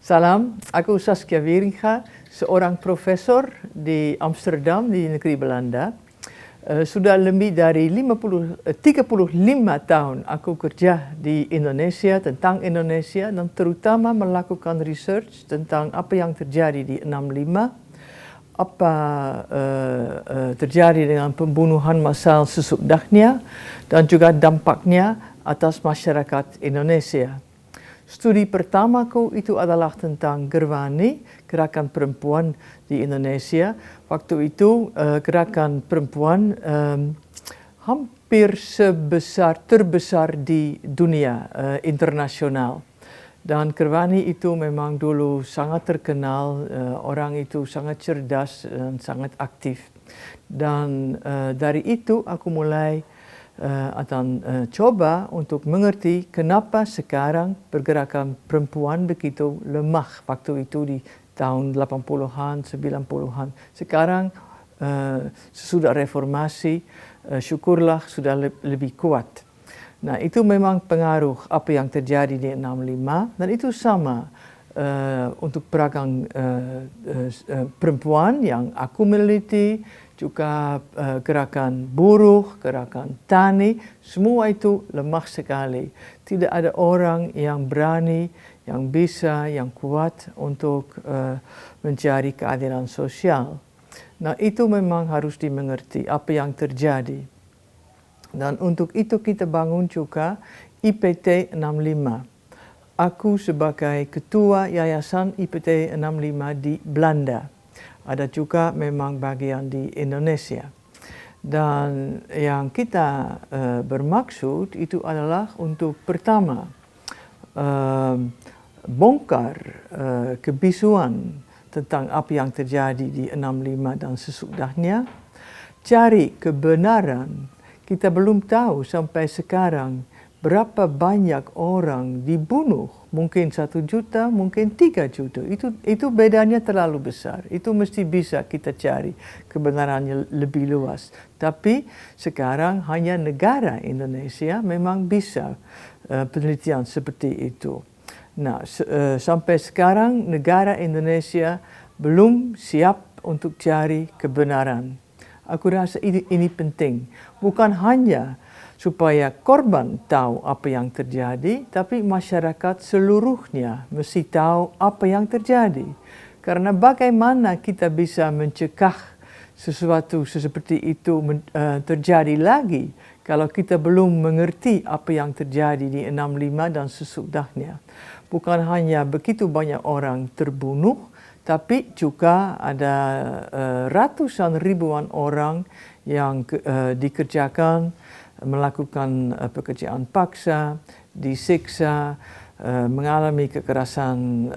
Salam, aku Saskia Wieringa, seorang profesor di Amsterdam di negeri Belanda. Sudah lebih dari 35 tahun aku kerja di Indonesia, tentang Indonesia, dan terutama melakukan research tentang apa yang terjadi di 65, apa terjadi dengan pembunuhan massal sesudahnya, dan juga dampaknya atas masyarakat Indonesia. Studi pertamaku itu adalah tentang Gerwani, gerakan perempuan di Indonesia. Waktu itu gerakan perempuan hampir terbesar di dunia internasional. Dan Gerwani itu memang dulu sangat terkenal, orang itu sangat cerdas dan sangat aktif. Dan dari itu aku mulai coba untuk mengerti kenapa sekarang pergerakan perempuan begitu lemah waktu itu di tahun 80-an, 90-an. Sekarang sesudah reformasi, syukurlah sudah lebih kuat. Nah, itu memang pengaruh apa yang terjadi di 65, dan itu sama untuk pergerakan perempuan yang aku meneliti, juga gerakan buruh, gerakan tani, semua itu lemah sekali. Tidak ada orang yang berani, yang bisa, yang kuat untuk mencari keadilan sosial. Nah, itu memang harus dimengerti apa yang terjadi. Dan untuk itu kita bangun juga IPT 65. Aku sebagai ketua Yayasan IPT 65 di Belanda. Ada juga memang bagian di Indonesia. Dan yang kita bermaksud itu adalah untuk pertama bongkar kebisuan tentang apa yang terjadi di 65 dan sesudahnya, cari kebenaran. Kita belum tahu sampai sekarang berapa banyak orang dibunuh, mungkin 1 juta, mungkin 3 juta. Itu bedanya terlalu besar. Itu mesti bisa kita cari kebenarannya lebih luas. Tapi sekarang hanya negara Indonesia memang bisa penelitian seperti itu. Nah, sampai sekarang negara Indonesia belum siap untuk cari kebenaran. Aku rasa ini penting. Bukan hanya supaya korban tahu apa yang terjadi, tapi masyarakat seluruhnya mesti tahu apa yang terjadi. Karena bagaimana kita bisa mencegah sesuatu seperti itu terjadi lagi kalau kita belum mengerti apa yang terjadi di 65 dan sesudahnya. Bukan hanya begitu banyak orang terbunuh, tapi juga ada ratusan ribuan orang yang dikerjakan, melakukan pekerjaan paksa, disiksa, mengalami kekerasan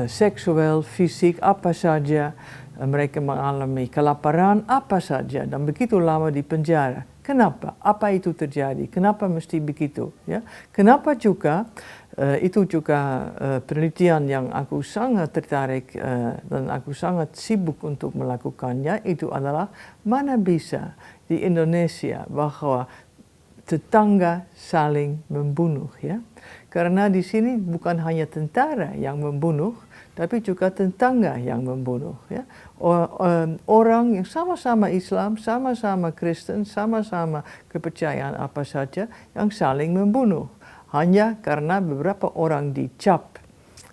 seksual, fisik, apa saja. Mereka mengalami kelaparan, apa saja, dan begitu lama di penjara. Kenapa? Apa itu terjadi? Kenapa mesti begitu? Ya? Kenapa juga itu juga penelitian yang aku sangat tertarik dan aku sangat sibuk untuk melakukannya, itu adalah mana bisa di Indonesia bahwa tetangga saling membunuh, ya. Karena di sini bukan hanya tentara yang membunuh, tapi juga tetangga yang membunuh, ya. Orang yang sama-sama Islam, sama-sama Kristen, sama-sama kepercayaan apa saja, yang saling membunuh. Hanya karena beberapa orang dicap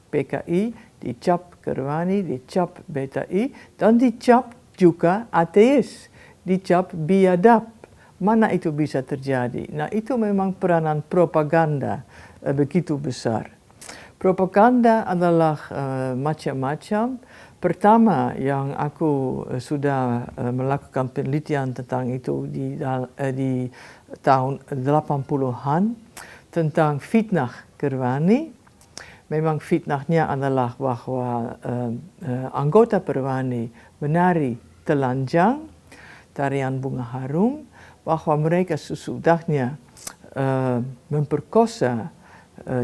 PKI, dicap Gerwani, dicap BTI, dan dicap juga ateis, dicap biadab. Mana itu bisa terjadi? Nah, itu memang peranan propaganda begitu besar. Propaganda adalah macam-macam. Pertama yang aku sudah melakukan penelitian tentang itu di tahun 80-an, tentang fitnah Gerwani. Memang fitnahnya adalah bahwa anggota Gerwani menari telanjang, tarian bunga harum, bahwa mereka sesudahnya memperkosa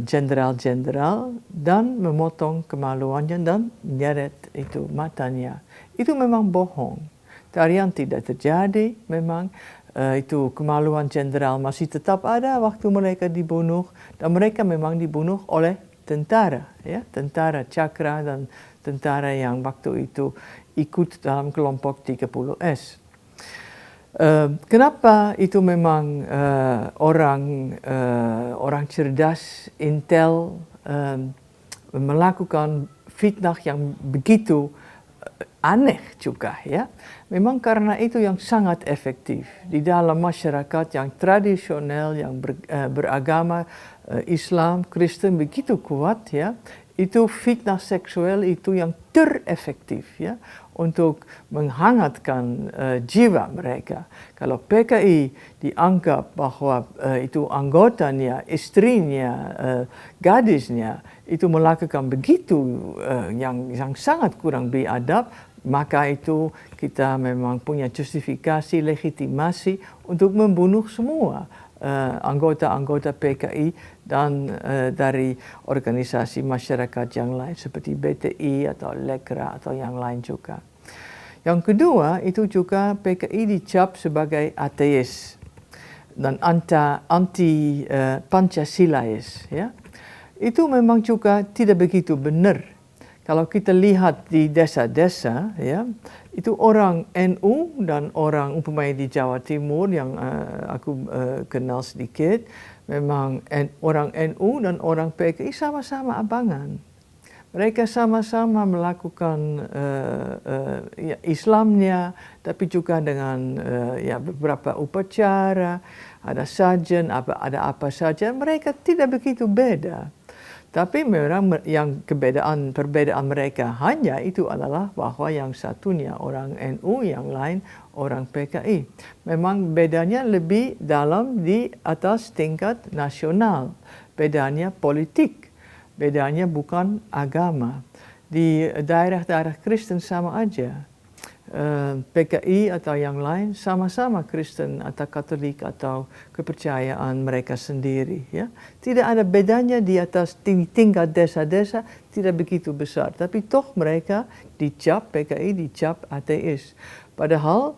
jenderal-jenderal dan memotong kemaluannya dan menyeret itu matanya. Itu memang bohong. Tarian tidak terjadi, memang itu kemaluan jenderal masih tetap ada waktu mereka dibunuh, dan mereka memang dibunuh oleh tentara, ya, tentara Cakra dan tentara yang waktu itu ikut dalam kelompok 30S. Kenapa itu memang orang cerdas, intel melakukan fitnah yang begitu aneh juga, ya. Memang karena itu yang sangat efektif di dalam masyarakat yang tradisional, yang beragama Islam, Kristen begitu kuat, ya. Itu fitnah seksual itu yang terefektif, ya, untuk menghangatkan jiwa mereka. Kalau PKI dianggap bahwa itu anggotanya, istrinya, gadisnya itu melakukan begitu yang sangat kurang beradab, maka itu kita memang punya justifikasi, legitimasi untuk membunuh semua anggota-anggota PKI dan dari organisasi masyarakat yang lain seperti BTI atau Lekra atau yang lain juga. Yang kedua, itu juga PKI dicap sebagai ateis dan anti Pancasilais, ya. Itu memang juga tidak begitu benar. Kalau kita lihat di desa-desa, ya, itu orang NU dan orang umpamanya di Jawa Timur yang aku kenal sedikit, memang orang NU dan orang PKI sama-sama abangan. Mereka sama-sama melakukan ya, Islamnya, tapi juga dengan ya, beberapa upacara, ada sajen, ada apa saja. Mereka tidak begitu beda. Tapi memang yang perbedaan mereka hanya itu adalah bahwa yang satunya orang NU, yang lain orang PKI. Memang bedanya lebih dalam di atas tingkat nasional. Bedanya politik, bedanya bukan agama. Di daerah-daerah Kristen sama aja. PKI atau yang lain sama-sama Kristen atau Katolik atau kepercayaan mereka sendiri, ya. Tidak ada bedanya di atas tingkat desa-desa, tidak begitu besar, tapi toh mereka dicap, PKI dicap ateis. Padahal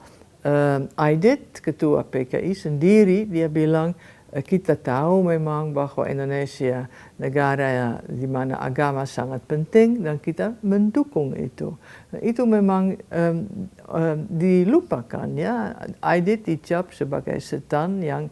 Aidit, ketua PKI sendiri, dia bilang kita tahu memang bahwa Indonesia negara di mana agama sangat penting dan kita mendukung itu. Itu memang dilupakan, ya. Aidit dicap sebagai setan yang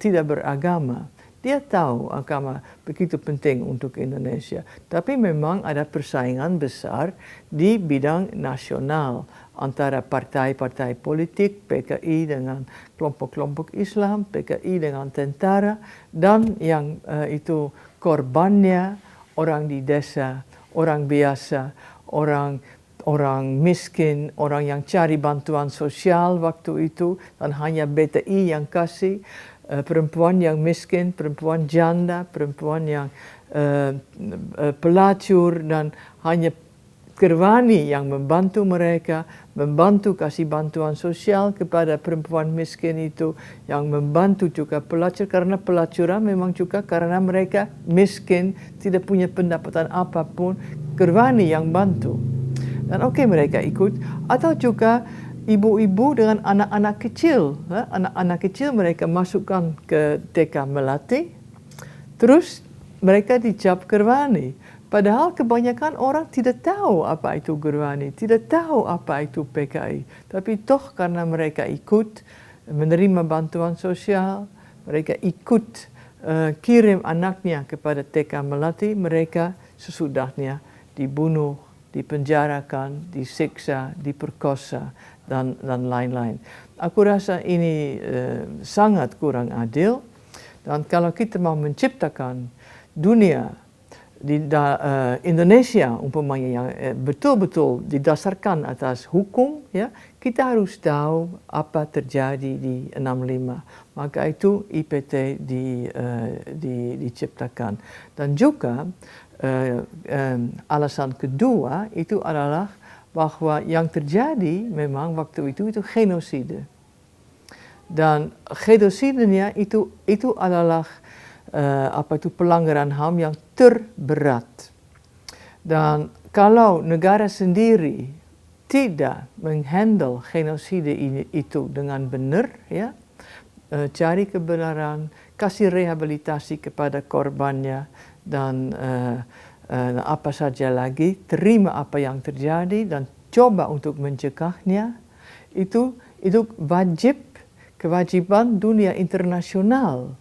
tidak beragama. Dia tahu agama begitu penting untuk Indonesia. Tapi memang ada persaingan besar di bidang nasional antara partai-partai politik, PKI dengan kelompok-kelompok Islam, PKI dengan tentara, dan yang itu korbannya orang di desa, orang biasa, orang miskin, orang yang cari bantuan sosial waktu itu, dan hanya BTI yang kasih, perempuan yang miskin, perempuan janda, perempuan yang pelacur, dan hanya Kerwani yang membantu mereka, membantu kasih bantuan sosial kepada perempuan miskin itu, yang membantu juga pelacur, karena pelacuran memang juga karena mereka miskin, tidak punya pendapatan apapun, Kerwani yang bantu. Dan mereka ikut, atau juga ibu-ibu dengan anak-anak kecil, anak-anak kecil mereka masukkan ke TK Melati, terus mereka dicap Kerwani. Padahal kebanyakan orang tidak tahu apa itu Gerwani, tidak tahu apa itu PKI. Tapi toh karena mereka ikut menerima bantuan sosial, mereka ikut kirim anaknya kepada TK Melati, mereka sesudahnya dibunuh, dipenjarakan, disiksa, diperkosa, dan lain-lain. Aku rasa ini sangat kurang adil. Dan kalau kita mau menciptakan dunia di Indonesia umpamanya yang betul-betul didasarkan atas hukum, ya, kita harus tahu apa terjadi di 65. Maka itu IPT diciptakan. Dan juga alasan kedua itu adalah bahwa yang terjadi memang waktu itu genosida. Dan genosidanya itu adalah pelanggaran HAM yang terberat. Dan kalau negara sendiri tidak menghandle genosida itu dengan benar, ya, cari kebenaran, kasih rehabilitasi kepada korbannya, dan apa saja lagi, terima apa yang terjadi dan coba untuk mencegahnya. Itu kewajiban dunia internasional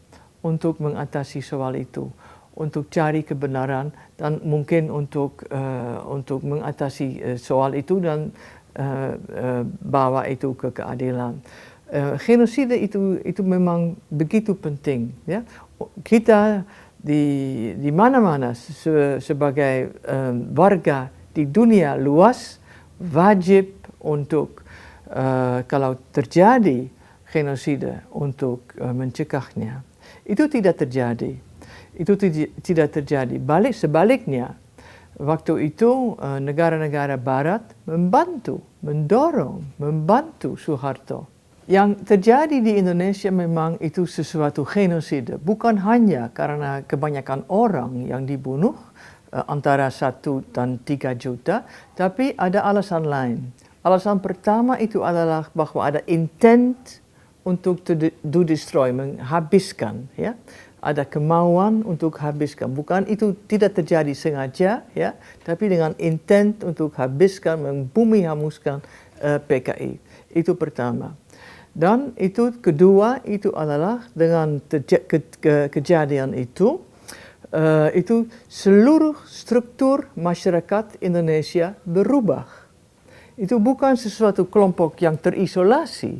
untuk mengatasi soal itu, untuk cari kebenaran dan mungkin untuk mengatasi soal itu dan bawa itu ke keadilan. Genosida itu memang begitu penting, ya. Kita di mana-mana sebagai warga di dunia luas wajib untuk kalau terjadi genosida untuk mencegahnya. Itu tidak terjadi. Itu tidak terjadi. Sebaliknya, waktu itu negara-negara Barat membantu Soeharto. Yang terjadi di Indonesia memang itu sesuatu genosida, bukan hanya karena kebanyakan orang yang dibunuh, antara 1 dan 3 juta, tapi ada alasan lain. Alasan pertama itu adalah bahwa ada intent untuk to destroy, menghabiskan, ya. Ada kemauan untuk habiskan, bukan itu tidak terjadi sengaja, ya, tapi dengan intent untuk habiskan, membumi hanguskan PKI. Itu pertama. Dan itu kedua itu adalah dengan kejadian itu seluruh struktur masyarakat Indonesia berubah. Itu bukan sesuatu kelompok yang terisolasi,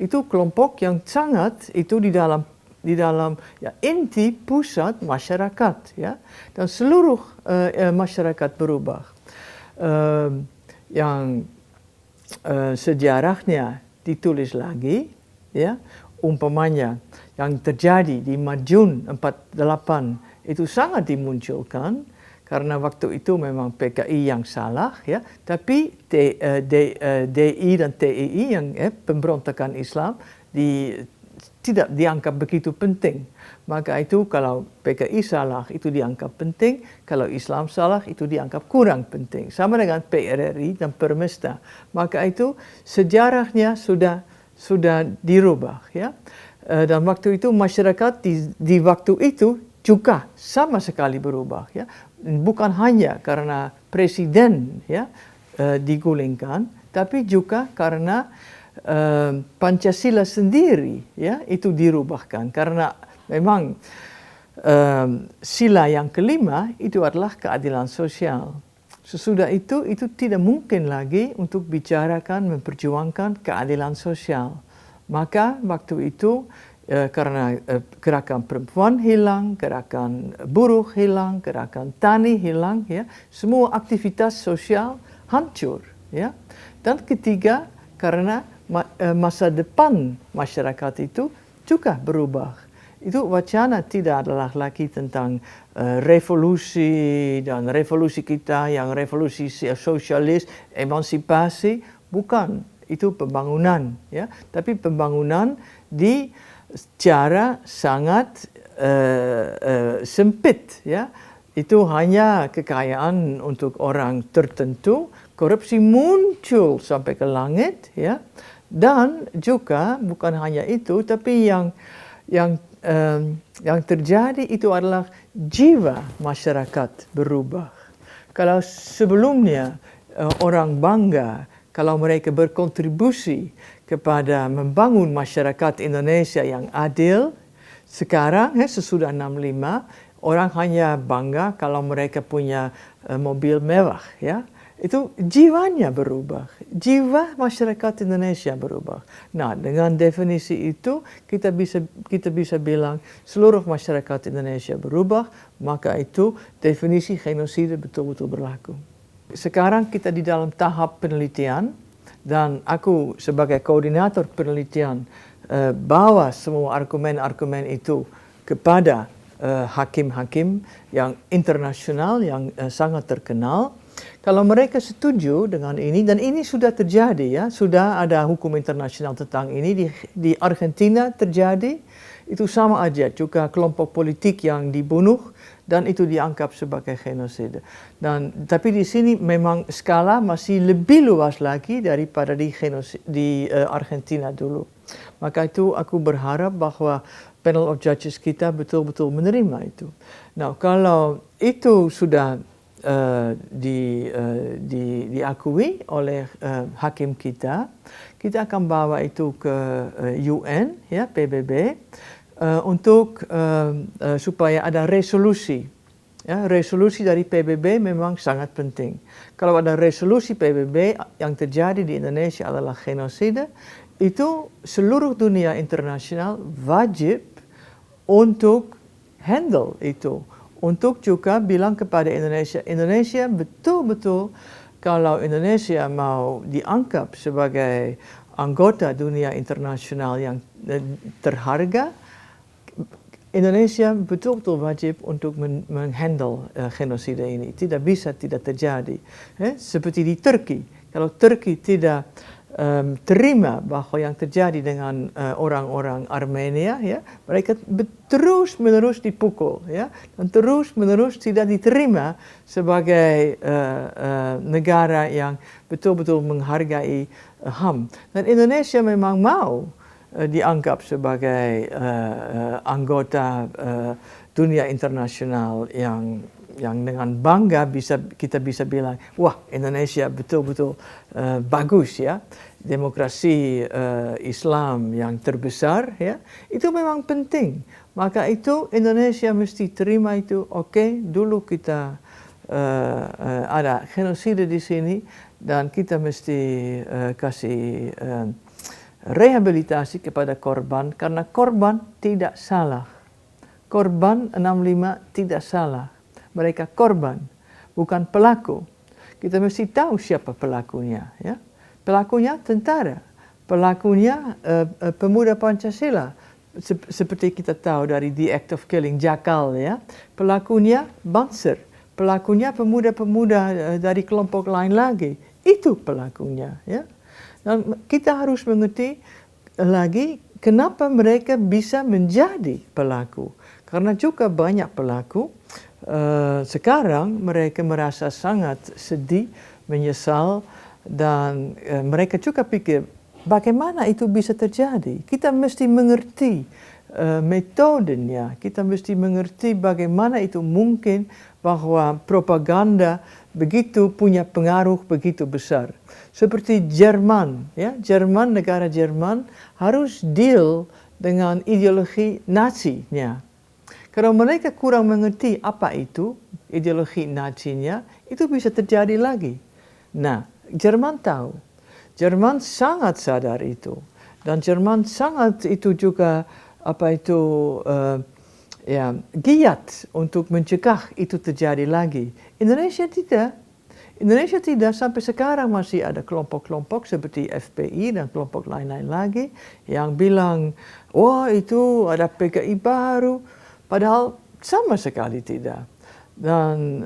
itu kelompok yang sangat itu di dalam ya, inti pusat masyarakat, ya, dan seluruh masyarakat berubah. Yang sejarahnya ditulis lagi, ya, umpamanya yang terjadi di Madiun 48 itu sangat dimunculkan karena waktu itu memang PKI yang salah, ya, tapi DI dan TII yang pemberontakan Islam tidak dianggap begitu penting. Maka itu kalau PKI salah itu dianggap penting, kalau Islam salah itu dianggap kurang penting. Sama dengan PRRI dan Permesta. Maka itu sejarahnya sudah dirubah, ya. Dan waktu itu masyarakat di waktu itu juga sama sekali berubah, ya. Bukan hanya karena presiden, ya, digulingkan, tapi juga karena Pancasila sendiri, ya, itu dirubahkan karena memang sila yang kelima itu adalah keadilan sosial. Sesudah itu tidak mungkin lagi untuk bicarakan, memperjuangkan keadilan sosial. Maka waktu itu karena gerakan perempuan hilang, gerakan buruh hilang, gerakan tani hilang, ya, semua aktivitas sosial hancur, ya. Dan ketiga karena masa depan masyarakat itu juga berubah. Itu wacana tidak adalah lagi tentang revolusi dan revolusi kita yang revolusi sosialis, emansipasi, bukan. Itu pembangunan, ya. Tapi pembangunan di cara sangat sempit, ya. Itu hanya kekayaan untuk orang tertentu, korupsi muncul sampai ke langit, ya. Dan juga bukan hanya itu, tapi yang terjadi itu adalah jiwa masyarakat berubah. Kalau sebelumnya orang bangga kalau mereka berkontribusi kepada membangun masyarakat Indonesia yang adil, sekarang sesudah 65 orang hanya bangga kalau mereka punya mobil mewah, ya. Itu jiwanya berubah, jiwa masyarakat Indonesia berubah. Nah, dengan definisi itu kita bisa bilang seluruh masyarakat Indonesia berubah, maka itu definisi genosida betul-betul berlaku. Sekarang kita di dalam tahap penelitian dan aku sebagai koordinator penelitian bawa semua argumen-argumen itu kepada hakim-hakim yang internasional yang sangat terkenal. Kalau mereka setuju dengan ini, dan ini sudah terjadi, ya, sudah ada hukum internasional tentang ini di Argentina terjadi, itu sama aja juga kelompok politik yang dibunuh dan itu dianggap sebagai genosida. Tapi di sini memang skala masih lebih luas lagi daripada di Argentina dulu. Maka itu aku berharap bahwa panel of judges kita betul-betul menerima itu. Nah, kalau itu sudah diakui oleh hakim kita akan bawa itu ke UN, ya, PBB, untuk supaya ada resolusi. Ya, resolusi dari PBB memang sangat penting. Kalau ada resolusi PBB yang terjadi di Indonesia adalah genosida, itu seluruh dunia internasional wajib untuk handle itu. Untuk juga bilang kepada Indonesia, Indonesia betul-betul kalau Indonesia mau dianggap sebagai anggota dunia internasional yang terharga, Indonesia betul-betul wajib untuk menghandle genosida ini. Tidak bisa tidak terjadi. Seperti di Turki. Kalau Turki tidak terima bahwa yang terjadi dengan orang-orang Armenia, ya, mereka terus-menerus dipukul, ya, dan terus-menerus tidak diterima sebagai negara yang betul-betul menghargai HAM. Dan Indonesia memang mau dianggap sebagai anggota dunia internasional yang dengan bangga kita bisa bilang, wah, Indonesia betul-betul bagus, ya, demokrasi Islam yang terbesar, ya, itu memang penting. Maka itu Indonesia mesti terima itu. Oke, dulu kita ada genosida di sini dan kita mesti kasih rehabilitasi kepada korban, karena korban tidak salah. Korban 65 tidak salah. Mereka korban, bukan pelaku. Kita mesti tahu siapa pelakunya, ya. Pelakunya tentara, pelakunya pemuda Pancasila, seperti kita tahu dari The Act of Killing, Jakal, ya. Pelakunya Banser, pelakunya pemuda-pemuda dari kelompok lain lagi. Itu pelakunya, ya. Dan kita harus mengerti lagi kenapa mereka bisa menjadi pelaku. Karena juga banyak pelaku sekarang mereka merasa sangat sedih, menyesal, dan mereka juga pikir bagaimana itu bisa terjadi. Kita mesti mengerti metodenya, kita mesti mengerti bagaimana itu mungkin bahwa propaganda begitu punya pengaruh begitu besar. Seperti Jerman, ya, negara Jerman harus deal dengan ideologi Nazi-nya. Kalau mereka kurang mengerti apa itu ideologi Nazi-nya, itu bisa terjadi lagi. Nah, Jerman tahu. Jerman sangat sadar itu. Dan Jerman sangat itu juga giat untuk mencegah itu terjadi lagi. Indonesia tidak. Indonesia tidak, sampai sekarang masih ada kelompok-kelompok seperti FPI dan kelompok lain-lain lagi yang bilang, wah, itu ada PKI baru. Padahal sama sekali tidak. Dan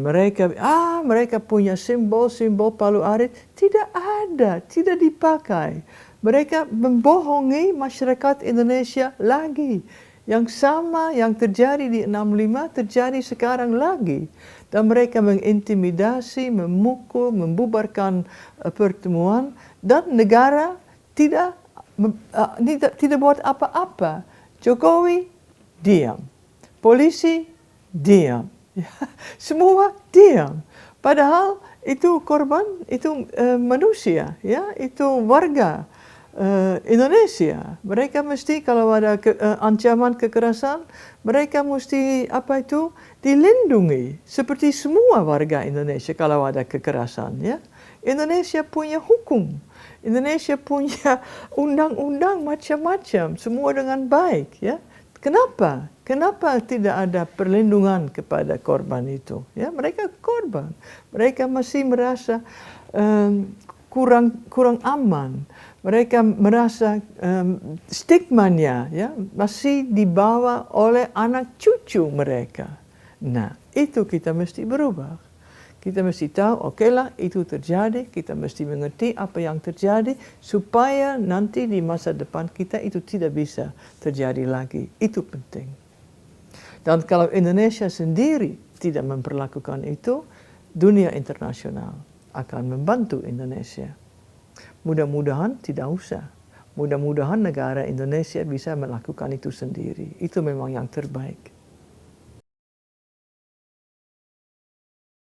mereka punya simbol-simbol Palu Arit, tidak ada, tidak dipakai. Mereka membohongi masyarakat Indonesia lagi. Yang sama yang terjadi di 65 terjadi sekarang lagi. Dan mereka mengintimidasi, memukul, membubarkan pertemuan, dan negara tidak buat apa-apa. Jokowi diam, polisi diam, semua diam. Padahal itu korban, itu manusia, ya, itu warga Indonesia. Mereka mesti kalau ada ancaman kekerasan, mereka mesti dilindungi seperti semua warga Indonesia kalau ada kekerasan, ya. Indonesia punya hukum, Indonesia punya undang-undang macam-macam, semua dengan baik, ya. Kenapa? Kenapa tidak ada perlindungan kepada korban itu? Ya, mereka korban, mereka masih merasa kurang aman. Mereka merasa stigmanya, ya, masih dibawa oleh anak cucu mereka. Nah, itu kita mesti berubah. Kita mesti tahu, okelah, itu terjadi. Kita mesti mengerti apa yang terjadi supaya nanti di masa depan kita itu tidak bisa terjadi lagi. Itu penting. Dan kalau Indonesia sendiri tidak memperlakukan itu, dunia internasional akan membantu Indonesia. Mudah-mudahan tidak usah. Mudah-mudahan negara Indonesia bisa melakukan itu sendiri. Itu memang yang terbaik.